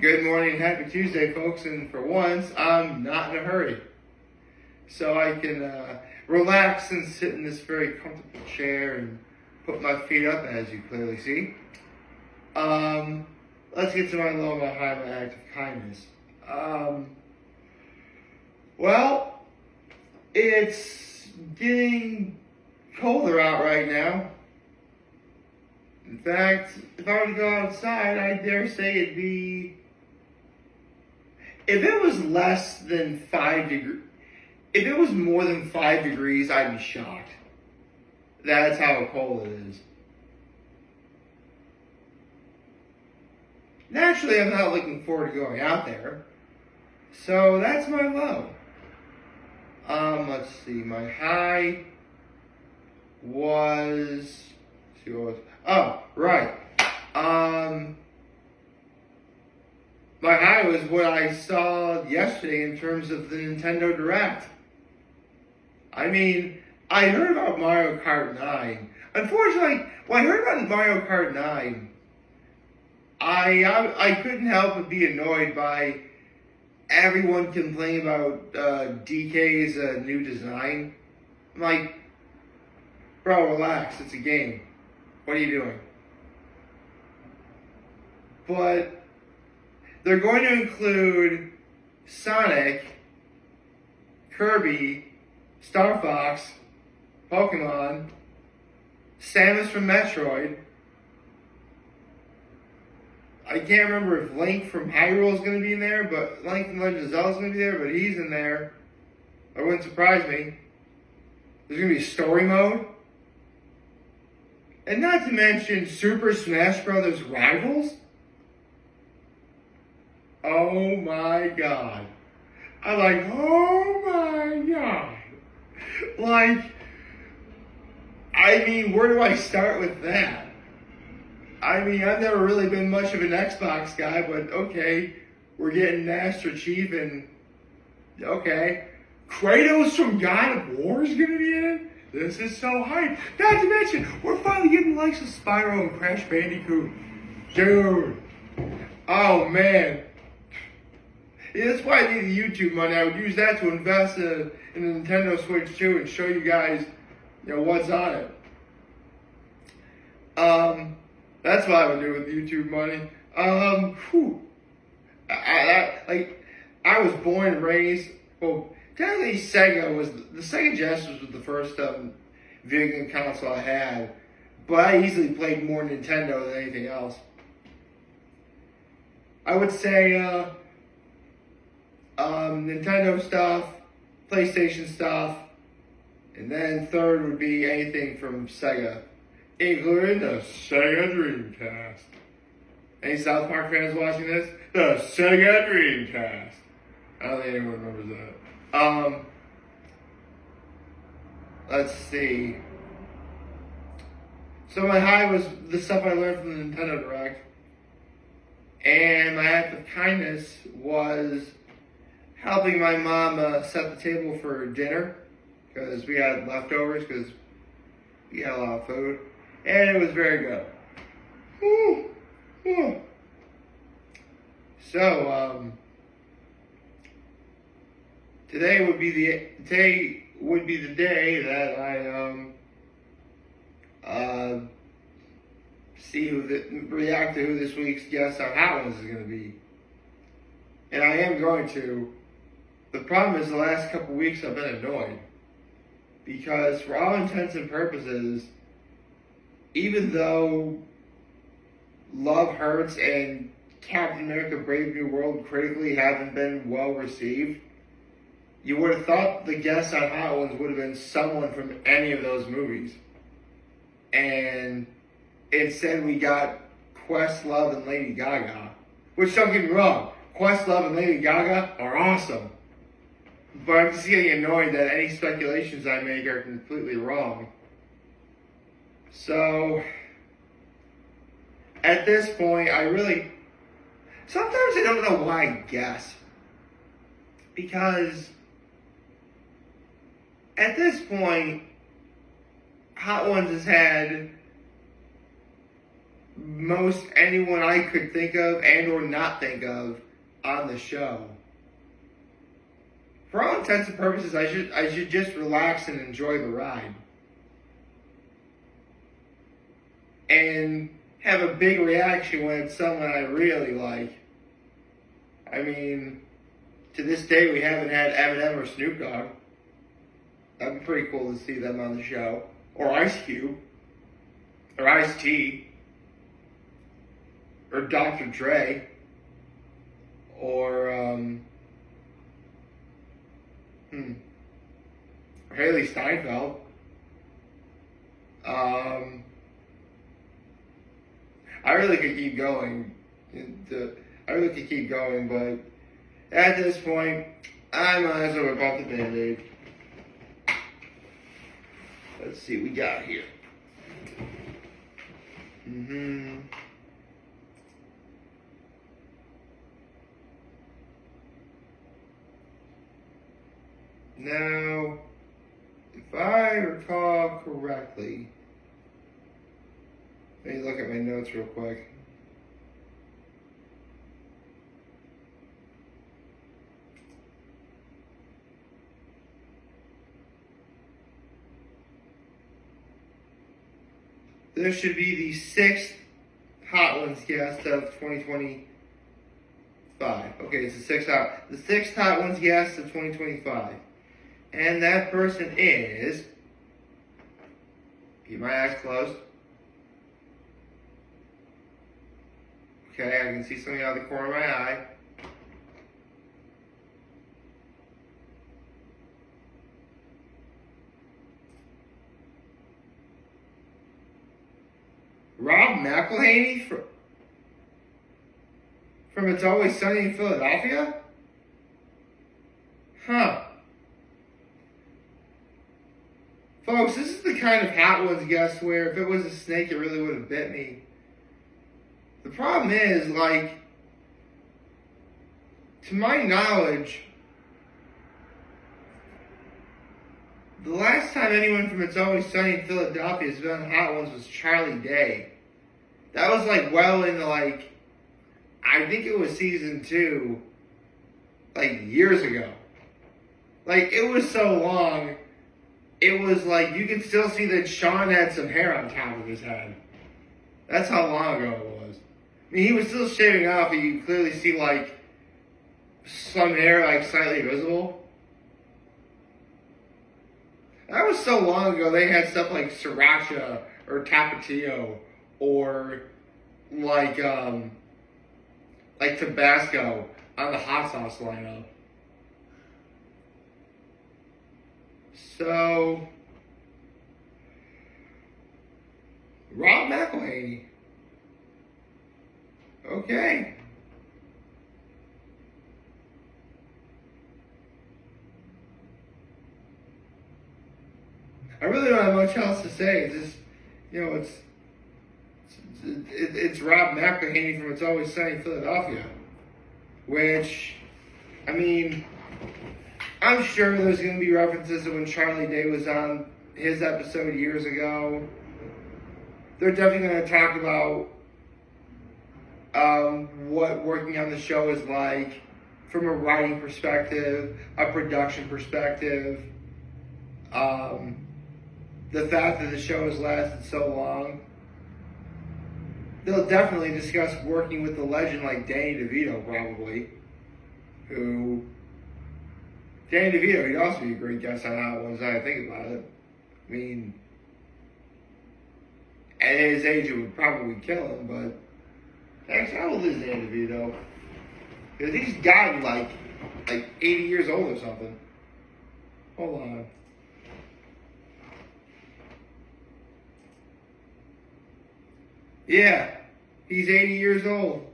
Good morning, happy Tuesday, folks. And for once, I'm not in a hurry. So I can relax and sit in this very comfortable chair and put my feet up, as you clearly see. Let's get to my low, my high, my act of kindness. Well, it's getting colder out right now. In fact, if I were to go outside, I dare say it'd be, if it was less than 5 degrees, if it was more than 5 degrees, I'd be shocked. That's how cold it is. Naturally, I'm not looking forward to going out there. So that's my low. Let's see, my high was, oh, right. My high was what I saw yesterday in terms of the Nintendo Direct. I mean, I heard about Mario Kart 9. Unfortunately, when I heard about Mario Kart 9, I couldn't help but be annoyed by everyone complaining about DK's new design. I'm like, bro, relax, it's a game. What are you doing? But they're going to include Sonic, Kirby, Star Fox, Pokemon, Samus from Metroid. I can't remember if Link from Hyrule is going to be in there, but Link from Legend of Zelda is going to be there, but he's in there. That wouldn't surprise me. There's going to be story mode. And not to mention Super Smash Bros. Rivals. Oh my god. I'm like, oh my god. Like, I mean, where do I start with that? I mean, I've never really been much of an Xbox guy, but okay, we're getting Master Chief and, okay, Kratos from God of War is going to be in it? This is so hype. Not to mention, we're finally getting the likes of Spyro and Crash Bandicoot. Dude. Oh, man. Yeah, that's why I need the YouTube money. I would use that to invest in the Nintendo Switch too and show you guys, what's on it. That's what I would do with YouTube money. I was born and raised, well, technically the Sega Genesis was the first video game console I had, but I easily played more Nintendo than anything else. I would say, Nintendo stuff, PlayStation stuff, and then third would be anything from Sega, including the Sega Dreamcast. Any South Park fans watching this? The Sega Dreamcast. I don't think anyone remembers that. Let's see. So my high was the stuff I learned from the Nintendo Direct. And my act of kindness was helping my mom set the table for dinner, because we had leftovers, because we had a lot of food, and it was very good. So today would be the day that I react to who this week's guest on Hot Ones is going to be, and I am going to. The problem is the last couple weeks I've been annoyed because for all intents and purposes, even though Love Hurts and Captain America Brave New World critically haven't been well received, you would have thought the guests on Hot Ones would have been someone from any of those movies. And instead we got Questlove and Lady Gaga, which, don't get me wrong, Questlove and Lady Gaga are awesome. But I'm just getting annoyed that any speculations I make are completely wrong. So, at this point, sometimes I don't know why I guess. Because, at this point, Hot Ones has had most anyone I could think of and or not think of on the show. For all intents and purposes, I should just relax and enjoy the ride. And have a big reaction when it's someone I really like. I mean, to this day we haven't had Eminem or Snoop Dogg. That'd be pretty cool to see them on the show. Or Ice Cube. Or Ice-T. Or Dr. Dre. Or, Haley Steinfeld. I really could keep going. But at this point, I might as well rip off the Band-Aid. Let's see what we got here. Now, if I recall correctly, let me look at my notes real quick. This should be the 6th Hot Ones guest of 2025. Okay, it's the sixth Hot Ones guest of 2025. And that person is, keep my eyes closed. Okay, I can see something out of the corner of my eye. Rob McElhaney from It's Always Sunny in Philadelphia? Huh. Folks, this is the kind of Hot Ones guest where if it was a snake, it really would have bit me. The problem is, like, to my knowledge, the last time anyone from It's Always Sunny in Philadelphia has been on Hot Ones was Charlie Day. That was like well into like, I think it was season 2, like years ago. Like it was so long, it was like you could still see that Sean had some hair on top of his head. That's how long ago it was. I mean, he was still shaving off, and you could clearly see like some hair like slightly visible. That was so long ago, they had stuff like Sriracha or Tapatio or like Tabasco on the hot sauce lineup. So, Rob McElhaney. Okay. I really don't have much else to say. It's just, it's Rob McElhaney from It's Always Sunny in Philadelphia. Which, I mean, I'm sure there's going to be references to when Charlie Day was on his episode years ago. They're definitely going to talk about what working on the show is like from a writing perspective, a production perspective, the fact that the show has lasted so long. They'll definitely discuss working with the legend like Danny DeVito, probably. Danny DeVito, he'd also be a great guest on Hot Ones, now I think about it. I mean, at his age, it would probably kill him, but actually, how old is Danny DeVito? Because he's gotten like 80 years old or something. Hold on. Yeah, he's 80 years old.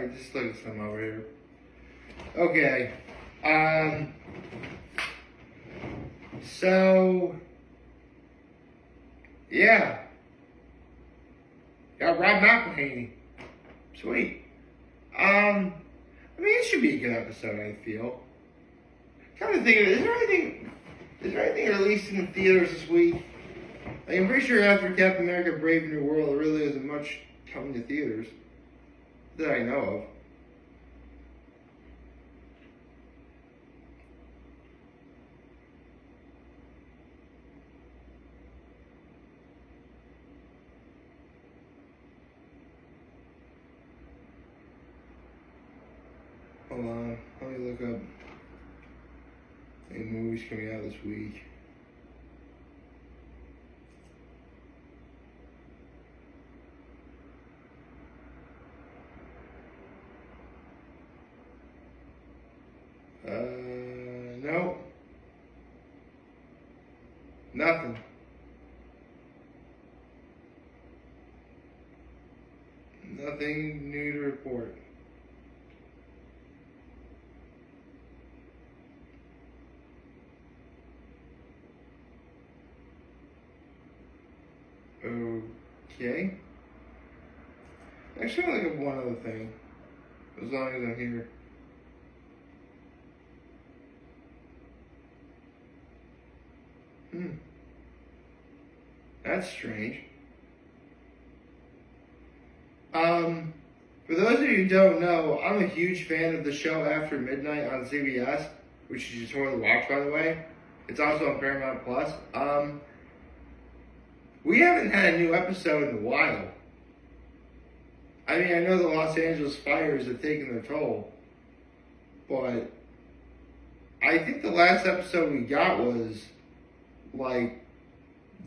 I just looked at some over here. Okay. So, yeah. Got Rob McElhaney. Sweet. I mean, it should be a good episode, I feel. Kind of thinking, is there anything released in the theaters this week? Like, I'm pretty sure after Captain America Brave New World, there really isn't much coming to theaters that I know of. Hold on, let me look up any movies coming out this week. No. Nothing. Nothing new to report. Okay. Actually, I'll look up one other thing. As long as I'm here. That's strange. For those of you who don't know, I'm a huge fan of the show After Midnight on CBS, which you should totally watch, by the way. It's also on Paramount Plus. We haven't had a new episode in a while. I mean, I know the Los Angeles fires have taken their toll, but I think the last episode we got was like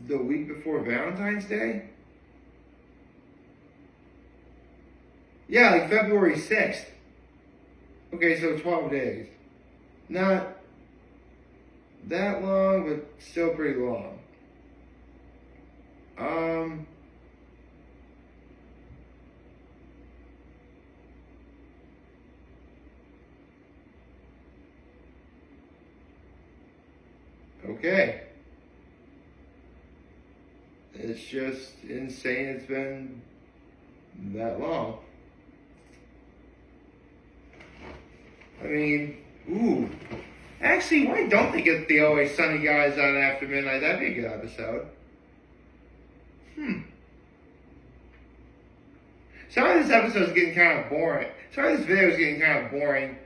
the week before Valentine's Day. Yeah, like February 6th. Okay, so 12 days. Not that long, but still pretty long. Okay. It's just insane it's been that long. I mean, ooh. Actually, why don't they get the Always Sunny guys on After Midnight? That'd be a good episode. Sorry this episode's getting kind of boring. Sorry this video's getting kind of boring.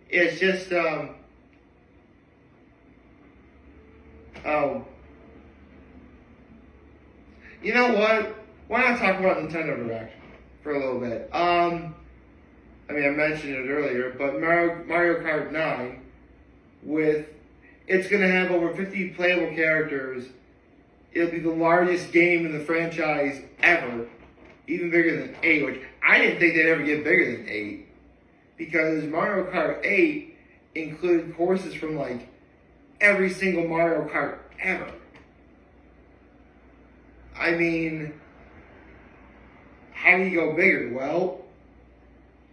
It's just, oh. You know what? Why not talk about Nintendo Direct for a little bit? I mean, I mentioned it earlier, but Mario Kart 9, it's going to have over 50 playable characters. It'll be the largest game in the franchise ever, even bigger than 8, which I didn't think they'd ever get bigger than 8, because Mario Kart 8 included courses from like every single Mario Kart ever. I mean, how do you go bigger? Well,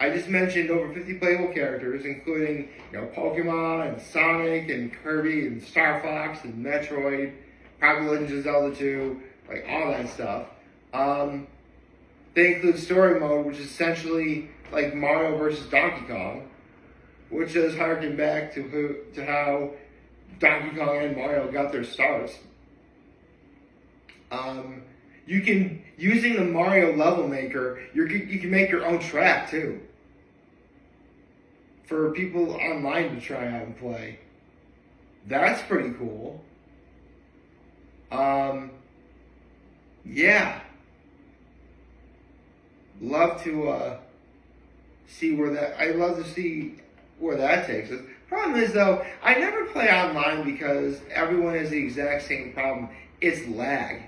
I just mentioned over 50 playable characters, including, Pokemon and Sonic and Kirby and Star Fox and Metroid, probably Legend of Zelda 2, like all that stuff. They include story mode, which is essentially like Mario versus Donkey Kong, which does harken back to how Donkey Kong and Mario got their starts. You can, using the Mario level maker, you can make your own track too, for people online to try out and play. That's pretty cool. Yeah. Love to see where that. I'd love to see where that takes us. Problem is though, I never play online because everyone has the exact same problem. It's lag.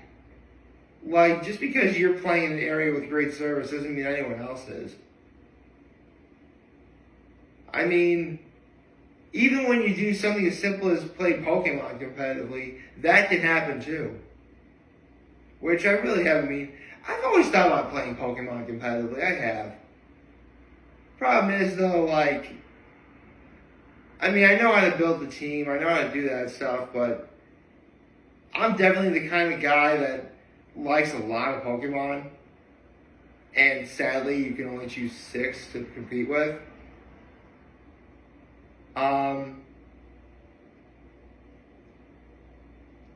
Like, just because you're playing in an area with great service doesn't mean anyone else is. I mean, even when you do something as simple as play Pokemon competitively, that can happen too. Which I really haven't. I've always thought about playing Pokemon competitively. I have. Problem is, though, like, I mean, I know how to build the team, I know how to do that stuff, but I'm definitely the kind of guy that likes a lot of Pokemon, and sadly, you can only choose 6 to compete with.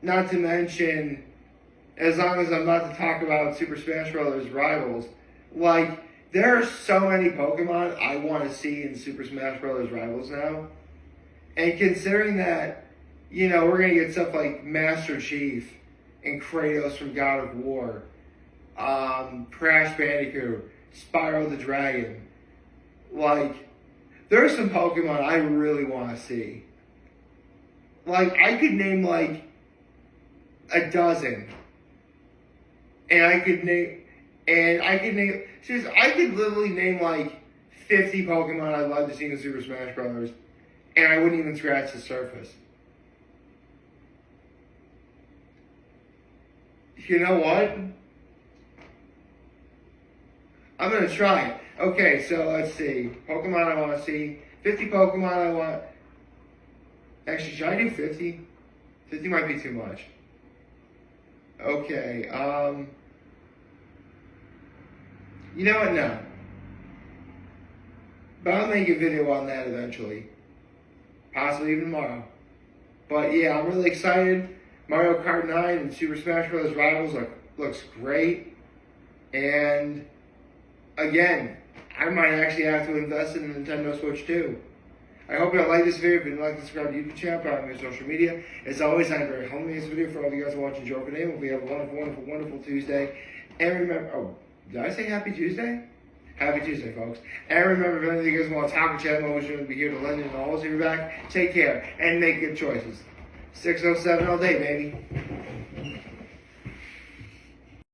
Not to mention, as long as I'm about to talk about Super Smash Bros. Rivals, like, there are so many Pokemon I want to see in Super Smash Bros. Rivals now. And considering that, you know, we're going to get stuff like Master Chief and Kratos from God of War, Crash Bandicoot, Spyro the Dragon. Like, there are some Pokemon I really want to see. Like, I could name, like, a dozen. And I could literally name, like, 50 Pokemon I'd love to see in Super Smash Bros. And I wouldn't even scratch the surface. You know what? I'm going to try it. Okay, so let's see. Pokemon I want to see. 50 Pokemon I want. Actually, should I do 50? 50 might be too much. Okay, you know what? No. But I'll make a video on that eventually. Possibly even tomorrow. But yeah, I'm really excited. Mario Kart 9 and Super Smash Bros. Rivals looks great. And again, I might actually have to invest in the Nintendo Switch too. I hope you like this video. If you like, subscribe to the YouTube channel, follow me on social media. As always, I'm very humble in this video for all of you guys who are watching Joe today. Hope you have a wonderful, wonderful, wonderful Tuesday. And remember, oh, did I say Happy Tuesday? Happy Tuesday, folks. And remember, if any of you guys want to talk with Chad, I'm always going to be here to lend you and always have your back. Take care and make good choices. 607 all day, baby.